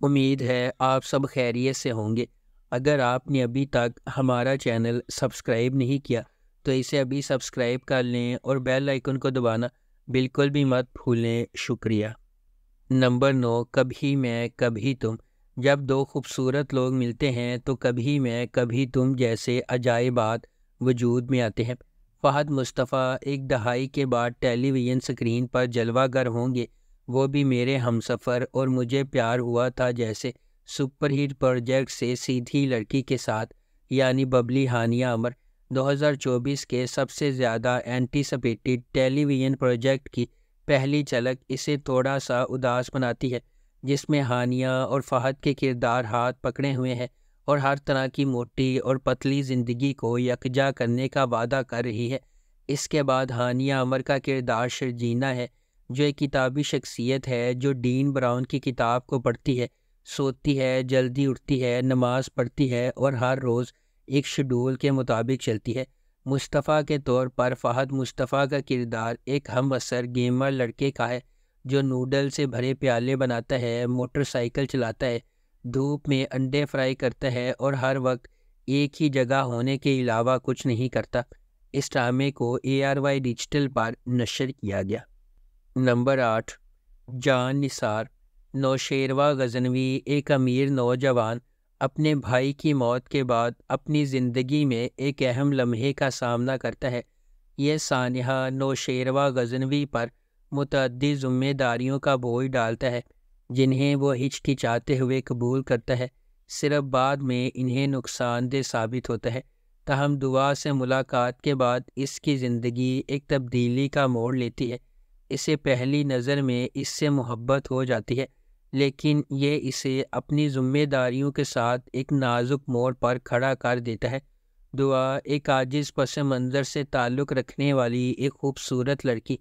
امید ہے آپ سب خیریت سے ہوں گے۔ اگر آپ نے ابھی تک ہمارا چینل سبسکرائب نہیں کیا تو اسے ابھی سبسکرائب کر لیں اور بیل آئیکن کو دبانا بالکل بھی مت بھولیں۔ شکریہ۔ نمبر 9، کبھی میں کبھی تم۔ جب دو خوبصورت لوگ ملتے ہیں تو کبھی میں کبھی تم جیسے عجائبات وجود میں آتے ہیں۔ فہد مصطفیٰ ایک دہائی کے بعد ٹیلی ویژن سکرین پر جلوہ گر ہوں گے، وہ بھی میرے ہمسفر اور مجھے پیار ہوا تھا جیسے سپر ہٹ پروجیکٹ سے سیدھی لڑکی کے ساتھ، یعنی ببلی ہانیہ عمر۔ 2024 کے سب سے زیادہ اینٹیسپیٹڈ ٹیلی ویژن پروجیکٹ کی پہلی جھلک اسے تھوڑا سا اداس بناتی ہے، جس میں ہانیہ اور فہد کے کردار ہاتھ پکڑے ہوئے ہیں اور ہر طرح کی موٹی اور پتلی زندگی کو یکجا کرنے کا وعدہ کر رہی ہے۔ اس کے بعد ہانیہ عمر کا کردار شرجینہ ہے، جو ایک کتابی شخصیت ہے جو ڈین براؤن کی کتاب کو پڑھتی ہے، سوتی ہے، جلدی اٹھتی ہے، نماز پڑھتی ہے اور ہر روز ایک شیڈول کے مطابق چلتی ہے۔ مصطفیٰ کے طور پر فہد مصطفیٰ کا کردار ایک ہم عصر گیمر لڑکے کا ہے، جو نوڈل سے بھرے پیالے بناتا ہے، موٹر سائیکل چلاتا ہے، دھوپ میں انڈے فرائی کرتا ہے اور ہر وقت ایک ہی جگہ ہونے کے علاوہ کچھ نہیں کرتا۔ اس ڈرامے کو ARY ڈیجیٹل پر نشر کیا گیا۔ نمبر 8، جان نثار۔ نوشیروہ غزنوی ایک امیر نوجوان اپنے بھائی کی موت کے بعد اپنی زندگی میں ایک اہم لمحے کا سامنا کرتا ہے۔ یہ سانحہ نوشیروہ غزنوی پر متعدد ذمہ داریوں کا بوجھ ڈالتا ہے، جنہیں وہ ہچکچاتے ہوئے قبول کرتا ہے، صرف بعد میں انہیں نقصان دہ ثابت ہوتا ہے۔ تاہم دعا سے ملاقات کے بعد اس کی زندگی ایک تبدیلی کا موڑ لیتی ہے۔ اسے پہلی نظر میں اس سے محبت ہو جاتی ہے، لیکن یہ اسے اپنی ذمہ داریوں کے ساتھ ایک نازک موڑ پر کھڑا کر دیتا ہے۔ دعا ایک عاجز پس منظر سے تعلق رکھنے والی ایک خوبصورت لڑکی۔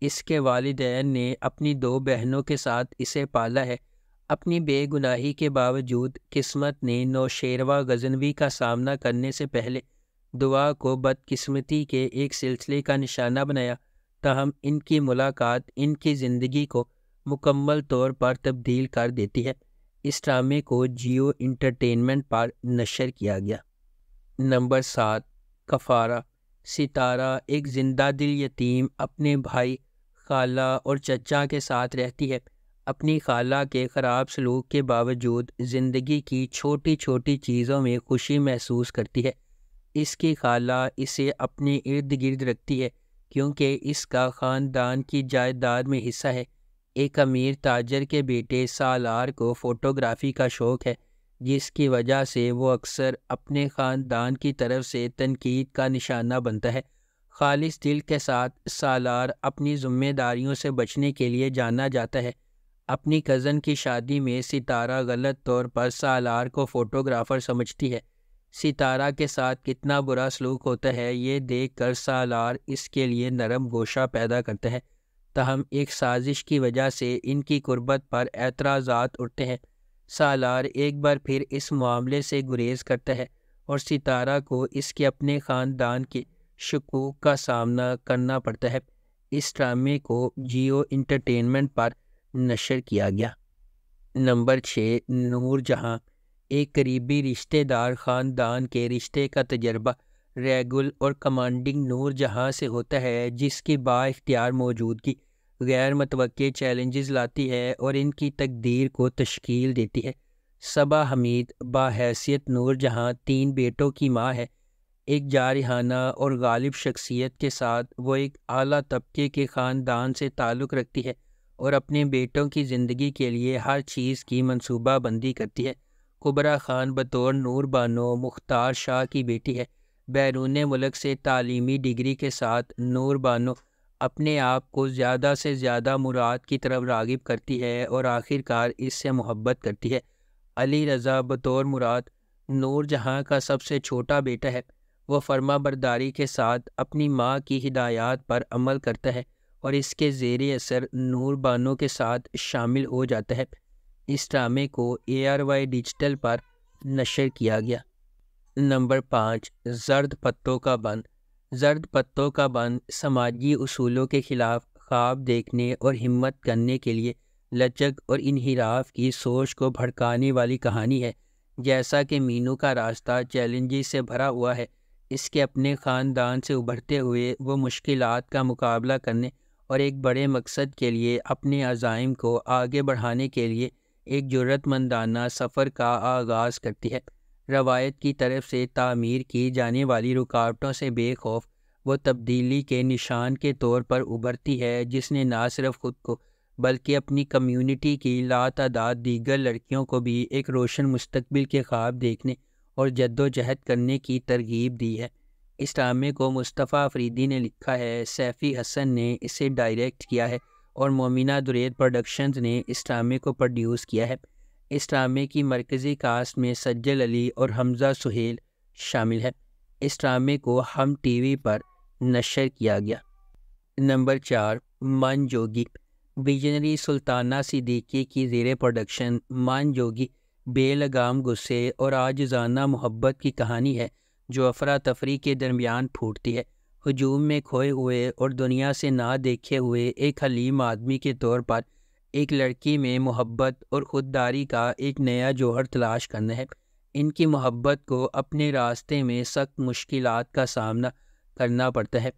اس کے والدین نے اپنی 2 بہنوں کے ساتھ اسے پالا ہے۔ اپنی بے گناہی کے باوجود قسمت نے نوشیروہ غزنوی کا سامنا کرنے سے پہلے دعا کو بدقسمتی کے ایک سلسلے کا نشانہ بنایا، تاہم ان کی ملاقات ان کی زندگی کو مکمل طور پر تبدیل کر دیتی ہے۔ اس ڈرامے کو جیو انٹرٹینمنٹ پر نشر کیا گیا۔ نمبر 7، کفارہ۔ ستارہ ایک زندہ دل یتیم اپنے بھائی، خالہ اور چچا کے ساتھ رہتی ہے۔ اپنی خالہ کے خراب سلوک کے باوجود زندگی کی چھوٹی چھوٹی چیزوں میں خوشی محسوس کرتی ہے۔ اس کی خالہ اسے اپنے ارد گرد رکھتی ہے کیونکہ اس کا خاندان کی جائیداد میں حصہ ہے۔ ایک امیر تاجر کے بیٹے سالار کو فوٹوگرافی کا شوق ہے، جس کی وجہ سے وہ اکثر اپنے خاندان کی طرف سے تنقید کا نشانہ بنتا ہے۔ خالص دل کے ساتھ سالار اپنی ذمہ داریوں سے بچنے کے لیے جانا جاتا ہے۔ اپنی کزن کی شادی میں ستارہ غلط طور پر سالار کو فوٹوگرافر سمجھتی ہے۔ ستارہ کے ساتھ کتنا برا سلوک ہوتا ہے یہ دیکھ کر سالار اس کے لیے نرم گوشہ پیدا کرتا ہے، تاہم ایک سازش کی وجہ سے ان کی قربت پر اعتراضات اٹھتے ہیں۔ سالار ایک بار پھر اس معاملے سے گریز کرتا ہے اور ستارہ کو اس کے اپنے خاندان کے شکوک کا سامنا کرنا پڑتا ہے۔ اس ڈرامے کو جیو انٹرٹینمنٹ پر نشر کیا گیا۔ نمبر 6، نور جہاں۔ ایک قریبی رشتہ دار خاندان کے رشتے کا تجربہ ریگل اور کمانڈنگ نور جہاں سے ہوتا ہے، جس کی با اختیار موجودگی غیر متوقع چیلنجز لاتی ہے اور ان کی تقدیر کو تشکیل دیتی ہے۔ صبا حمید بحیثیت نور جہاں 3 بیٹوں کی ماں ہے۔ ایک جارحانہ اور غالب شخصیت کے ساتھ وہ ایک اعلیٰ طبقے کے خاندان سے تعلق رکھتی ہے اور اپنے بیٹوں کی زندگی کے لیے ہر چیز کی منصوبہ بندی کرتی ہے۔ کبریٰ خان بطور نور بانو مختار شاہ کی بیٹی ہے۔ بیرون ملک سے تعلیمی ڈگری کے ساتھ نور بانو اپنے آپ کو زیادہ سے زیادہ مراد کی طرف راغب کرتی ہے اور آخر کار اس سے محبت کرتی ہے۔ علی رضا بطور مراد نور جہاں کا سب سے چھوٹا بیٹا ہے۔ وہ فرما برداری کے ساتھ اپنی ماں کی ہدایات پر عمل کرتا ہے اور اس کے زیر اثر نور بانو کے ساتھ شامل ہو جاتا ہے۔ اس ڈرامے کو ARY ڈیجیٹل پر نشر کیا گیا۔ نمبر 5، زرد پتوں کا بند۔ زرد پتوں کا بند سماجی اصولوں کے خلاف خواب دیکھنے اور ہمت کرنے کے لیے لچک اور انحراف کی سوچ کو بھڑکانے والی کہانی ہے۔ جیسا کہ مینو کا راستہ چیلنجز سے بھرا ہوا ہے، اس کے اپنے خاندان سے ابھرتے ہوئے وہ مشکلات کا مقابلہ کرنے اور ایک بڑے مقصد کے لیے اپنے عزائم کو آگے بڑھانے کے لیے ایک جرأت مندانہ سفر کا آغاز کرتی ہے۔ روایت کی طرف سے تعمیر کی جانے والی رکاوٹوں سے بے خوف وہ تبدیلی کے نشان کے طور پر ابھرتی ہے، جس نے نہ صرف خود کو بلکہ اپنی کمیونٹی کی لاتعداد دیگر لڑکیوں کو بھی ایک روشن مستقبل کے خواب دیکھنے اور جدوجہد کرنے کی ترغیب دی ہے۔ اس ڈرامے کو مصطفیٰ افریدی نے لکھا ہے، سیفی حسن نے اسے ڈائریکٹ کیا ہے اور مومنہ درید پروڈکشنز نے اس ڈرامے کو پروڈیوس کیا ہے۔ اس ڈرامے کی مرکزی کاسٹ میں سجل علی اور حمزہ سہیل شامل ہے۔ اس ڈرامے کو ہم ٹی وی پر نشر کیا گیا۔ نمبر 4، من جوگی۔ ویژنری سلطانہ صدیقی کی زیر پروڈکشن من جوگی بے لگام غصے اور عاجزانہ محبت کی کہانی ہے جو افراتفری کے درمیان پھوٹتی ہے۔ ہجوم میں کھوئے ہوئے اور دنیا سے نہ دیکھے ہوئے ایک حلیم آدمی کے طور پر ایک لڑکی میں محبت اور خودداری کا ایک نیا جوہر تلاش کرنا ہے۔ ان کی محبت کو اپنے راستے میں سخت مشکلات کا سامنا کرنا پڑتا ہے۔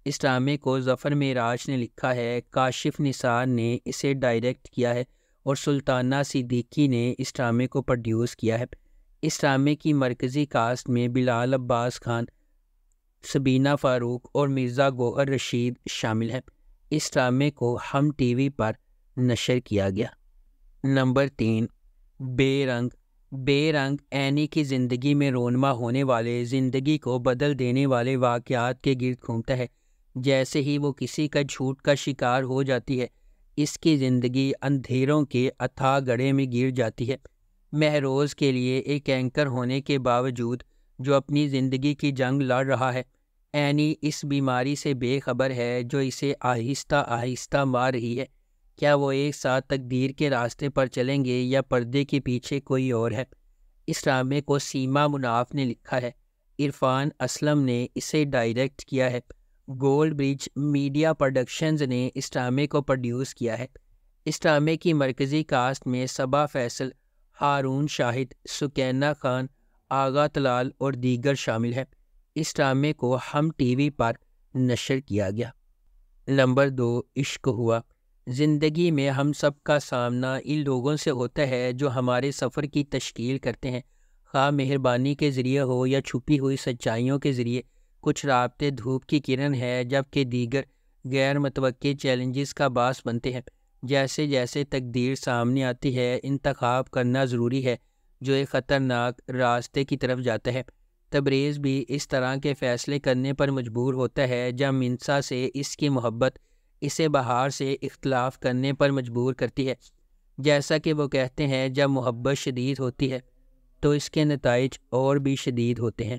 اس ڈرامے کو ظفر معراج نے لکھا ہے، کاشف نثار نے اسے ڈائریکٹ کیا ہے اور سلطانہ صدیقی نے اس ڈرامے کو پروڈیوس کیا ہے۔ اس ڈرامے کی مرکزی کاسٹ میں بلال عباس خان، سبینہ فاروق اور مرزا گوہر رشید شامل ہیں۔ اس ڈرامے کو ہم ٹی وی پر نشر کیا گیا۔ نمبر 3، بے رنگ۔ بے رنگ اینی کی زندگی میں رونما ہونے والے زندگی کو بدل دینے والے واقعات کے گرد گھومتا ہے۔ جیسے ہی وہ کسی کا جھوٹ کا شکار ہو جاتی ہے، اس کی زندگی اندھیروں کے اتھاہ گڑھے میں گر جاتی ہے۔ مہروز کے لیے ایک اینکر ہونے کے باوجود جو اپنی زندگی کی جنگ لڑ رہا ہے، اینی اس بیماری سے بے خبر ہے جو اسے آہستہ آہستہ مار رہی ہے۔ کیا وہ ایک ساتھ تقدیر کے راستے پر چلیں گے یا پردے کے پیچھے کوئی اور ہے؟ اس ڈرامے کو سیما مناف نے لکھا ہے، عرفان اسلم نے اسے ڈائریکٹ کیا ہے، گولڈ برج میڈیا پروڈکشنز نے اس ڈرامے کو پروڈیوس کیا ہے۔ اس ڈرامے کی مرکزی کاسٹ میں صبا فیصل، ہارون شاہد، سکینہ خان، آغا طلال اور دیگر شامل ہیں۔ اس ڈرامے کو ہم ٹی وی پر نشر کیا گیا۔ نمبر 2، عشق ہوا۔ زندگی میں ہم سب کا سامنا ان لوگوں سے ہوتا ہے جو ہمارے سفر کی تشکیل کرتے ہیں، خواہ مہربانی کے ذریعے ہو یا چھپی ہوئی سچائیوں کے ذریعے۔ کچھ رابطے دھوپ کی کرن ہے، جبکہ دیگر غیر متوقع چیلنجز کا باعث بنتے ہیں۔ جیسے جیسے تقدیر سامنے آتی ہے، انتخاب کرنا ضروری ہے جو ایک خطرناک راستے کی طرف جاتا ہے۔ تبریز بھی اس طرح کے فیصلے کرنے پر مجبور ہوتا ہے جب منسا سے اس کی محبت اسے بہار سے اختلاف کرنے پر مجبور کرتی ہے۔ جیسا کہ وہ کہتے ہیں، جب محبت شدید ہوتی ہے تو اس کے نتائج اور بھی شدید ہوتے ہیں۔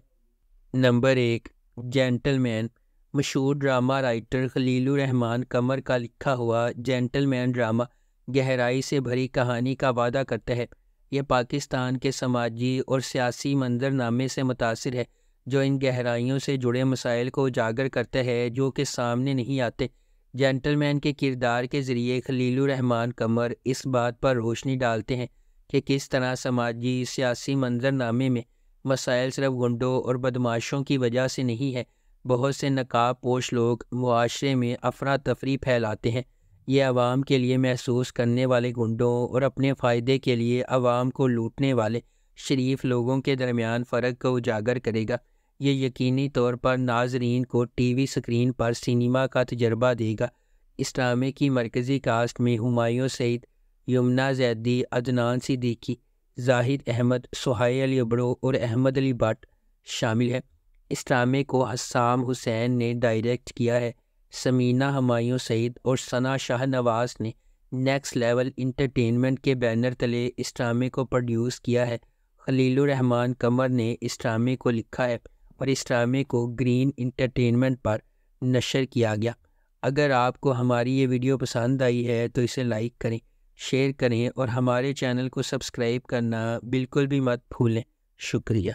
نمبر 1، جینٹل مین۔ مشہور ڈرامہ رائٹر خلیل الرحمن قمر کا لکھا ہوا جینٹل مین ڈرامہ گہرائی سے بھری کہانی کا وعدہ کرتا ہے۔ یہ پاکستان کے سماجی اور سیاسی منظرنامے سے متاثر ہے جو ان گہرائیوں سے جڑے مسائل کو اجاگر کرتا ہے جو کہ سامنے نہیں آتے۔ جینٹل مین کے کردار کے ذریعے خلیل الرحمن قمر اس بات پر روشنی ڈالتے ہیں کہ کس طرح سماجی سیاسی منظرنامے میں مسائل صرف گنڈوں اور بدماشوں کی وجہ سے نہیں ہے۔ بہت سے نقاب پوش لوگ معاشرے میں افراتفری پھیلاتے ہیں۔ یہ عوام کے لیے محسوس کرنے والے گنڈوں اور اپنے فائدے کے لیے عوام کو لوٹنے والے شریف لوگوں کے درمیان فرق کو اجاگر کرے گا۔ یہ یقینی طور پر ناظرین کو ٹی وی سکرین پر سینما کا تجربہ دے گا۔ اس ڈرامے کی مرکزی کاسٹ میں ہمایوں سعید، یمنا زیدی، عدنان صدیقی، زاہد احمد، سہیل علی ابڑو اور احمد علی بٹ شامل ہیں۔ اس ڈرامے کو حسام حسین نے ڈائریکٹ کیا ہے۔ سمینہ ہمایوں سعید اور ثنا شاہ نواز نے نیکسٹ لیول انٹرٹینمنٹ کے بینر تلے اس ڈرامے کو پروڈیوس کیا ہے۔ خلیل الرحمن قمر نے اس ڈرامے کو لکھا ہے اور اس ڈرامے کو گرین انٹرٹینمنٹ پر نشر کیا گیا۔ اگر آپ کو ہماری یہ ویڈیو پسند آئی ہے تو اسے لائک کریں، شیئر کریں اور ہمارے چینل کو سبسکرائب کرنا بالکل بھی مت بھولیں۔ شکریہ۔